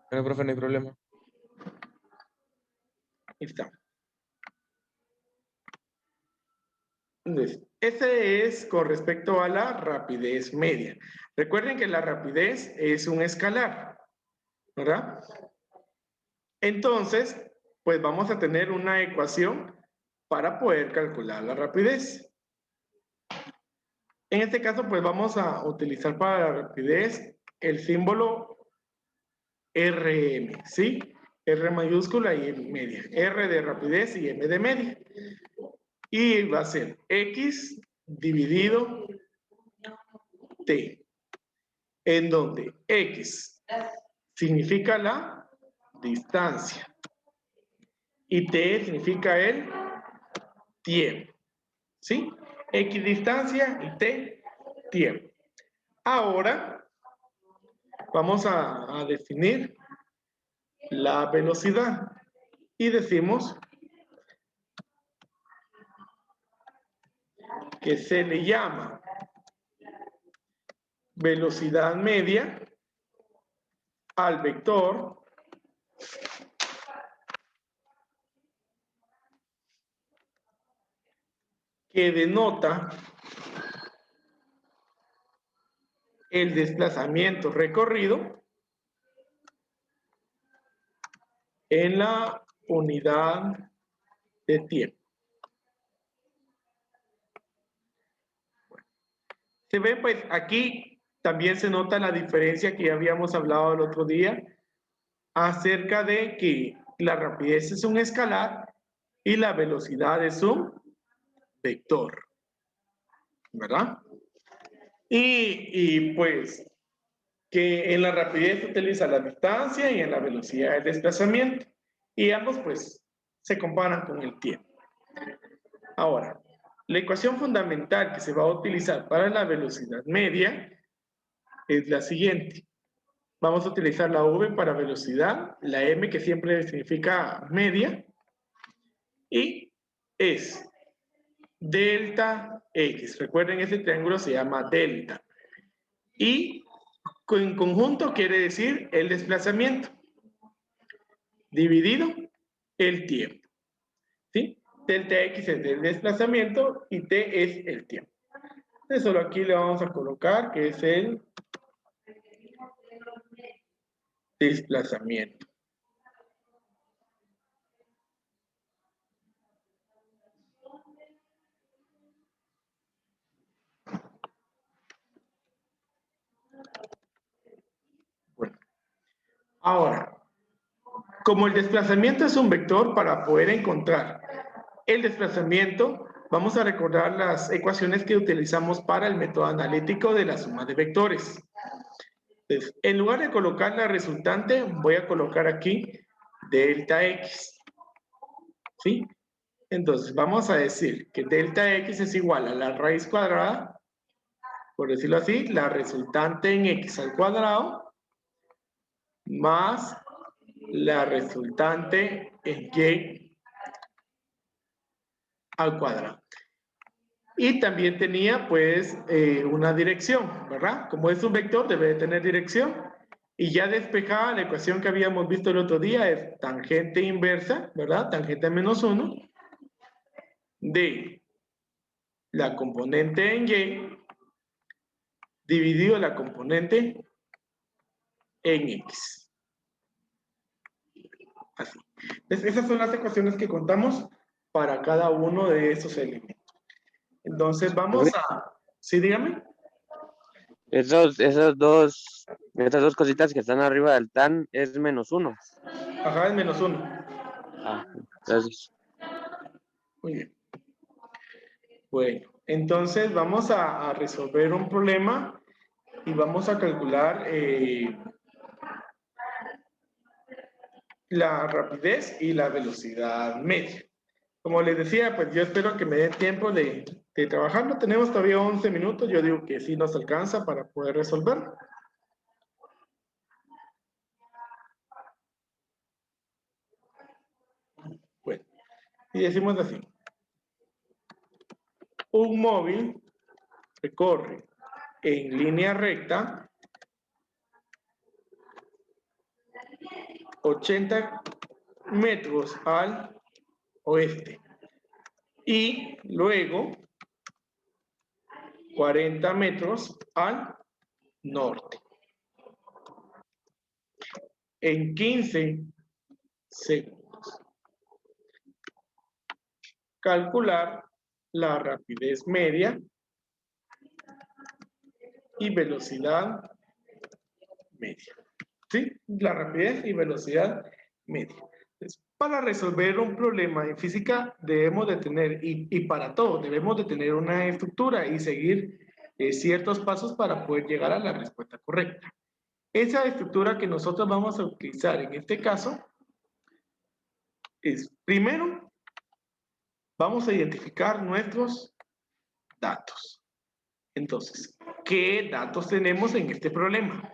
Bueno, profe, no hay problema. Ahí está. Entonces, ese es con respecto a la rapidez media. Recuerden que la rapidez es un escalar, ¿verdad? Entonces, pues vamos a tener una ecuación para poder calcular la rapidez. En este caso, pues vamos a utilizar para la rapidez el símbolo RM, ¿sí? R mayúscula y M media. R de rapidez y M de media. Y va a ser X dividido T, en donde X significa la distancia y T significa el tiempo, ¿sí? X distancia y T tiempo. Ahora vamos a definir la velocidad y decimos que se le llama velocidad media al vector que denota el desplazamiento recorrido en la unidad de tiempo. Se ve, pues aquí también se nota la diferencia que ya habíamos hablado el otro día acerca de que la rapidez es un escalar y la velocidad es un vector, ¿verdad? Y pues que en la rapidez se utiliza la distancia y en la velocidad el desplazamiento y ambos pues se comparan con el tiempo. Ahora, la ecuación fundamental que se va a utilizar para la velocidad media es la siguiente. Vamos a utilizar la V para velocidad, la M que siempre significa media, y es delta X. Recuerden, ese triángulo se llama delta. Y en conjunto quiere decir el desplazamiento dividido el tiempo. ¿Sí? Delta X es el desplazamiento y T es el tiempo. Entonces, solo aquí le vamos a colocar que es el desplazamiento. Bueno, ahora, como el desplazamiento es un vector, para poder encontrar el desplazamiento, vamos a recordar las ecuaciones que utilizamos para el método analítico de la suma de vectores. Entonces, en lugar de colocar la resultante, voy a colocar aquí delta X. ¿Sí? Entonces, vamos a decir que delta X es igual a la raíz cuadrada, por decirlo así, la resultante en X al cuadrado, más la resultante en Y al cuadrado. Y también tenía pues una dirección, ¿verdad? Como es un vector, debe de tener dirección. Y ya despejada la ecuación que habíamos visto el otro día es tangente inversa, ¿verdad? Tangente menos 1 de la componente en Y dividido la componente en X. Así. Entonces, esas son las ecuaciones que contamos para cada uno de esos elementos. Entonces vamos a... ¿Sí, dígame? Esas dos cositas que están arriba del tan es -1. Ajá, es menos 1. Gracias. Muy bien. Bueno, entonces vamos a resolver un problema y vamos a calcular la rapidez y la velocidad media. Como les decía, pues yo espero que me dé tiempo de trabajarlo. Tenemos todavía 11 minutos. Yo digo que sí nos alcanza para poder resolver. Bueno, y decimos así. Un móvil recorre en línea recta 80 metros al oeste. Y luego 40 metros al norte. En 15 segundos. Calcular la rapidez media y velocidad media. ¿Sí? La rapidez y velocidad media. Entonces, para resolver un problema en física debemos de tener, y para todo, debemos de tener una estructura y seguir ciertos pasos para poder llegar a la respuesta correcta. Esa estructura que nosotros vamos a utilizar en este caso es, primero, vamos a identificar nuestros datos. Entonces, ¿qué datos tenemos en este problema?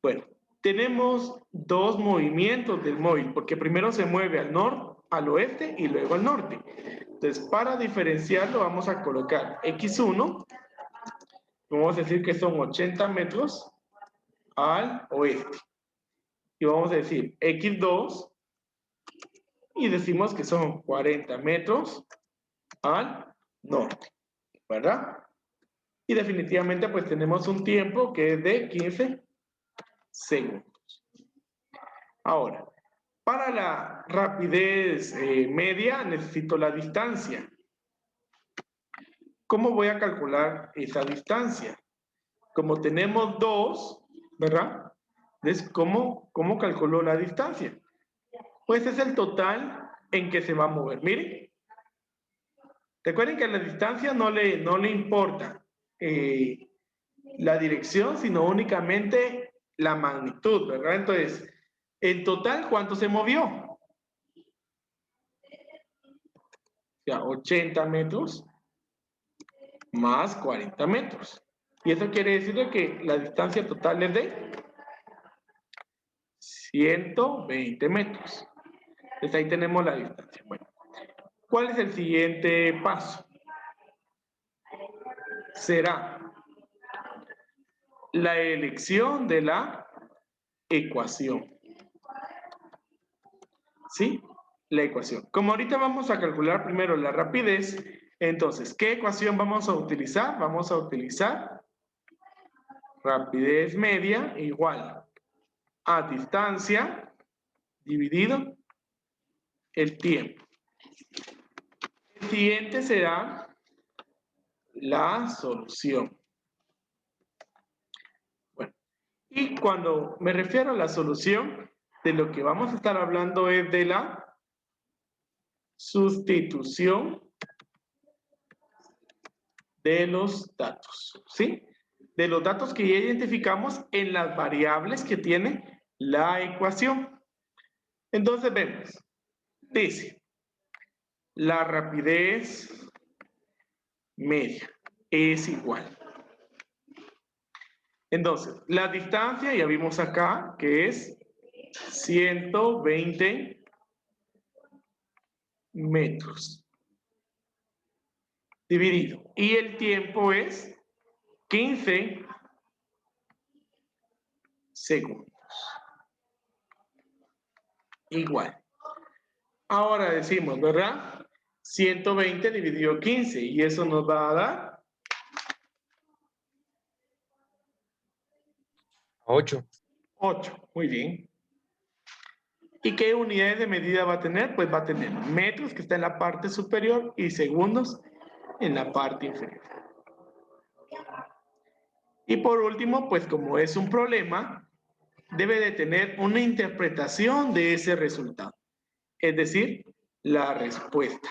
Bueno, tenemos dos movimientos del móvil, porque primero se mueve al norte, al oeste y luego al norte. Entonces, para diferenciarlo vamos a colocar X1, vamos a decir que son 80 metros al oeste. Y vamos a decir X2 y decimos que son 40 metros al norte, ¿verdad? Y definitivamente pues tenemos un tiempo que es de 15 segundos. Ahora, para la rapidez media necesito la distancia. ¿Cómo voy a calcular esa distancia? Como tenemos 2, ¿verdad? Entonces, ¿cómo calculo la distancia? Pues es el total en que se va a mover. Miren. Recuerden que a la distancia no le importa la dirección, sino únicamente la magnitud, ¿verdad? Entonces, en total, ¿cuánto se movió? O sea, 80 metros más 40 metros. Y eso quiere decir que la distancia total es de 120 metros. Entonces ahí tenemos la distancia. Bueno, ¿cuál es el siguiente paso? Será la elección de la ecuación. ¿Sí? La ecuación. Como ahorita vamos a calcular primero la rapidez, entonces, ¿qué ecuación vamos a utilizar? Vamos a utilizar rapidez media igual a distancia dividido el tiempo. El siguiente será la solución. Bueno, y cuando me refiero a la solución, de lo que vamos a estar hablando es de la sustitución de los datos, ¿sí? De los datos que ya identificamos en las variables que tiene la ecuación. Entonces vemos, dice, la rapidez media es igual. Entonces, la distancia ya vimos acá que es 120 metros dividido. Y el tiempo es 15 segundos. Igual. Ahora decimos, ¿verdad? 120 dividido 15 y eso nos va a dar 8. 8. Muy bien. ¿Y qué unidades de medida va a tener? Pues va a tener metros, que está en la parte superior, y segundos en la parte inferior. Y por último, pues como es un problema, debe de tener una interpretación de ese resultado, es decir, la respuesta.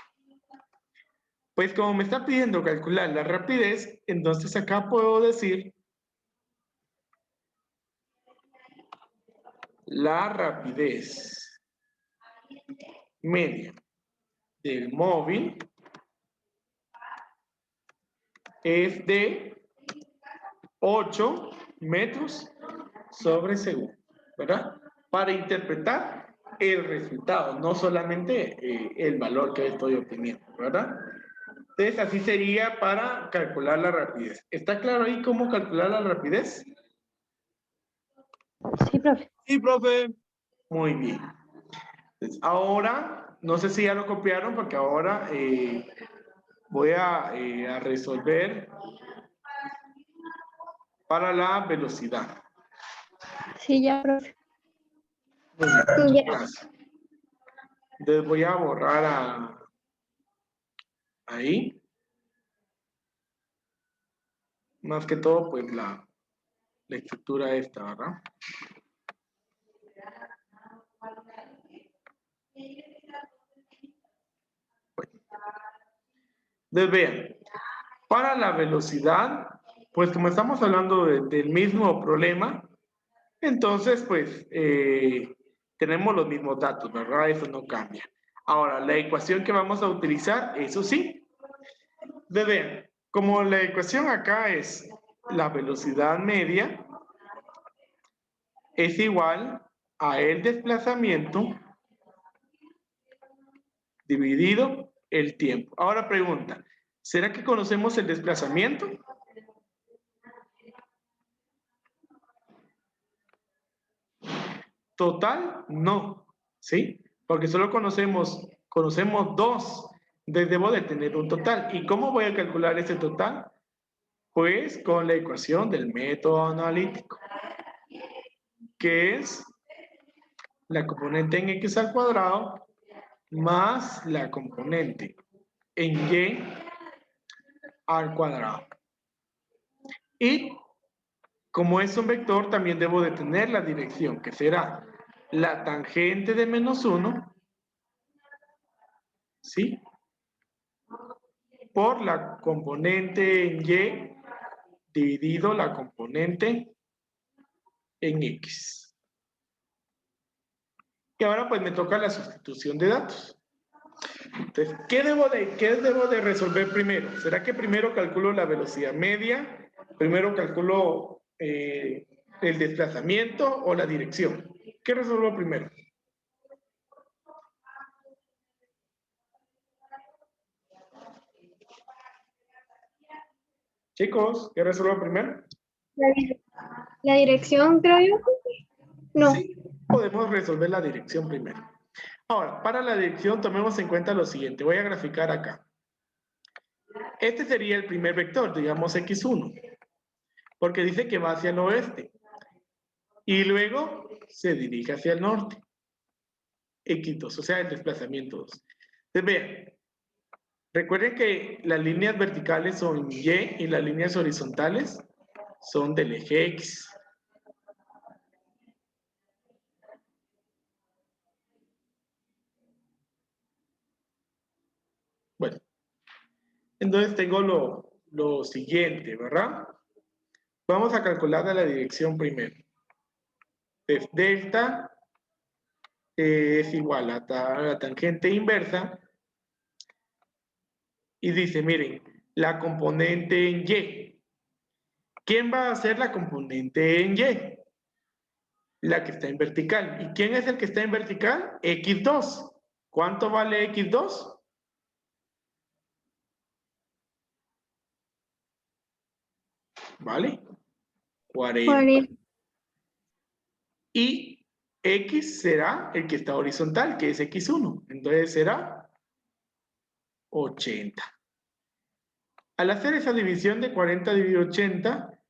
Pues como me está pidiendo calcular la rapidez, entonces acá puedo decir la rapidez media del móvil es de 8 metros sobre segundo, ¿verdad? Para interpretar el resultado, no solamente el valor que estoy obteniendo, ¿verdad? Entonces así sería para calcular la rapidez. ¿Está claro ahí cómo calcular la rapidez? Sí, profe. Sí, profe. Muy bien. Entonces, ahora, no sé si ya lo copiaron, porque ahora voy a resolver para la velocidad. Sí, ya, profe. Muy bien, Ya. gracias. Entonces voy a borrar ahí. Más que todo, pues la estructura esta, ¿verdad? Bueno. Entonces vean, para la velocidad, pues como estamos hablando del mismo problema, entonces pues tenemos los mismos datos, ¿verdad? Eso no cambia. Ahora, la ecuación que vamos a utilizar, eso sí. Entonces vean, como la ecuación acá es la velocidad media, es igual a el desplazamiento dividido el tiempo. Ahora pregunta, ¿será que conocemos el desplazamiento? Total, no, ¿sí? Porque solo conocemos dos. Entonces debo de tener un total. ¿Y cómo voy a calcular ese total? Pues con la ecuación del método analítico, que es la componente en x al cuadrado más la componente en y al cuadrado. Y como es un vector, también debo de tener la dirección, que será la tangente de menos 1, ¿sí? Por la componente en y dividido la componente en x. Y ahora pues me toca la sustitución de datos. Entonces, ¿qué debo de resolver primero? ¿Será que primero calculo la velocidad media? ¿Primero calculo el desplazamiento o la dirección? ¿Qué resuelvo primero? Chicos, ¿qué resuelvo primero? La dirección, creo yo. No. Sí, podemos resolver la dirección primero. Ahora, para la dirección tomemos en cuenta lo siguiente. Voy a graficar acá. Este sería el primer vector, digamos x1, porque dice que va hacia el oeste. Y luego se dirige hacia el norte. X2, o sea, el desplazamiento 2. Entonces, vean, recuerden que las líneas verticales son Y y las líneas horizontales son del eje X. Bueno, entonces tengo lo siguiente, ¿verdad? Vamos a calcular la dirección primero. Entonces, delta es igual a la tangente inversa. Y dice, miren, la componente en Y. ¿Quién va a ser la componente en Y? La que está en vertical. ¿Y quién es el que está en vertical? X2. ¿Cuánto vale X2? ¿Vale? 40. Y X será el que está horizontal, que es X1. Entonces será 80. Al hacer esa división de 40 dividido 80,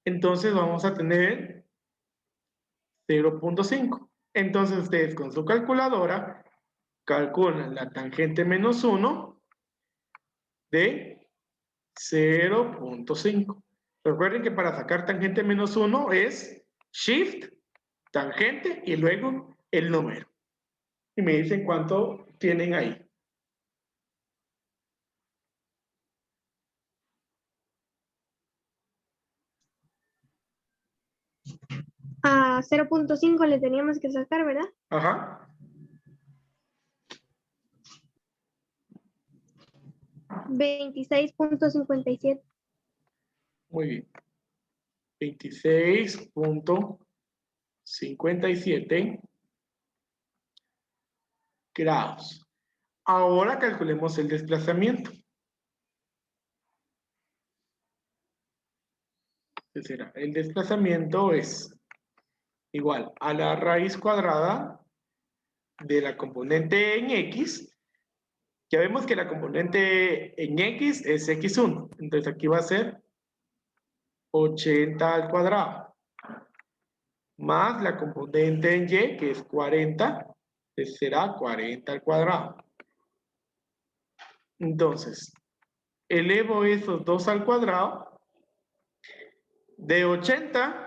entonces vamos a tener 0.5. Entonces ustedes con su calculadora calculan la tangente menos 1 de 0.5. Recuerden que para sacar tangente menos 1 es shift, tangente y luego el número. Y me dicen cuánto tienen ahí. A 0.5 le teníamos que sacar, ¿verdad? Ajá. 26.57. Muy bien. 26.57 grados. Ahora calculemos el desplazamiento. ¿Qué será? El desplazamiento es igual a la raíz cuadrada de la componente en X. Ya vemos que la componente en X es X1. Entonces aquí va a ser 80 al cuadrado. Más la componente en Y, que es 40, pues será 40 al cuadrado. Entonces, elevo esos dos al cuadrado. De 80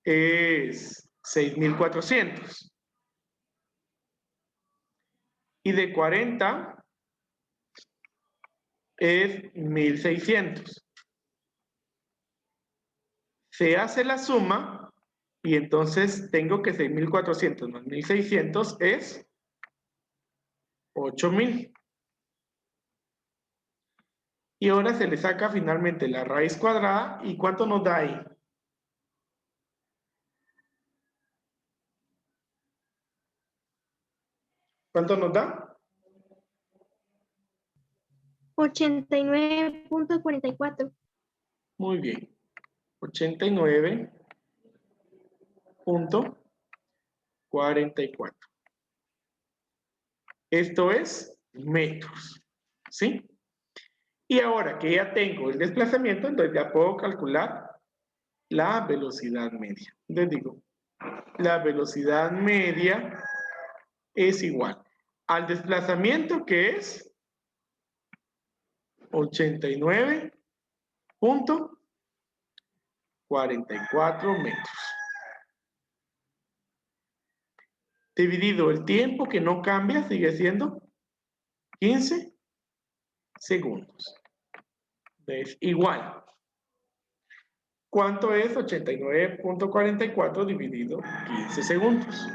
es 6.400. Y de 40 es 1.600. Se hace la suma y entonces tengo que 6.400 más 1.600 es 8.000. Y ahora se le saca finalmente la raíz cuadrada. ¿Y cuánto nos da ahí? ¿Cuánto nos da? 89.44. Muy bien. 89.44. Esto es metros. ¿Sí? Y ahora que ya tengo el desplazamiento, entonces ya puedo calcular la velocidad media. Les digo, la velocidad media es igual al desplazamiento, que es 89.44 metros. Dividido el tiempo, que no cambia, sigue siendo 15 segundos. Es igual. ¿Cuánto es 89.44 dividido 15 segundos?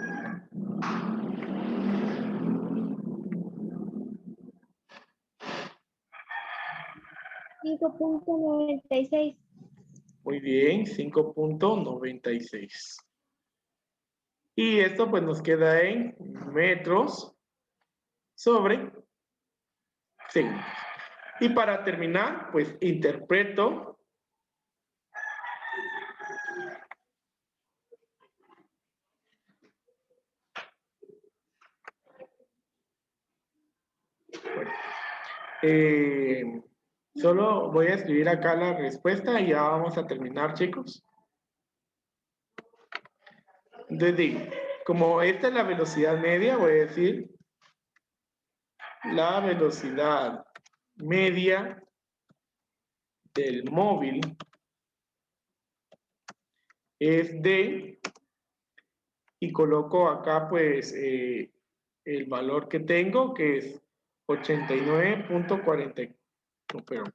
$5.96. Muy bien, 5.96. Y esto pues nos queda en metros sobre segundos. Y para terminar, pues interpreto solo voy a escribir acá la respuesta y ya vamos a terminar, chicos. Entonces digo, como esta es la velocidad media, voy a decir la velocidad media del móvil es de, y coloco acá pues el valor que tengo, que es 89.40, no, perdón,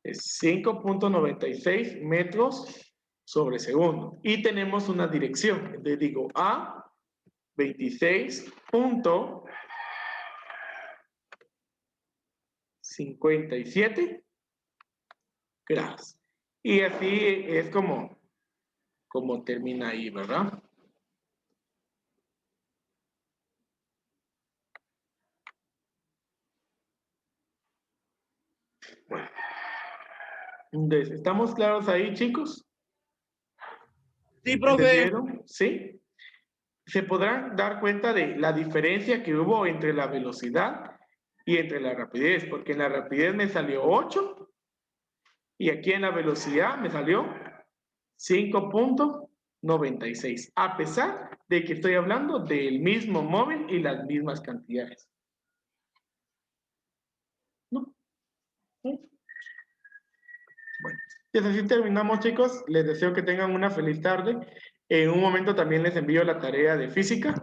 es 5.96 metros sobre segundo. Y tenemos una dirección, entonces digo a 26.57 grados. Y así es como termina ahí, ¿verdad? Bueno. Entonces, ¿estamos claros ahí, chicos? Sí, profe. ¿Entendieron? ¿Sí? Se podrán dar cuenta de la diferencia que hubo entre la velocidad y entre la rapidez, porque en la rapidez me salió 8 y aquí en la velocidad me salió 5.96, a pesar de que estoy hablando del mismo móvil y las mismas cantidades. ¿No? ¿Sí? Bueno, y así terminamos, chicos. Les deseo que tengan una feliz tarde. En un momento también les envío la tarea de física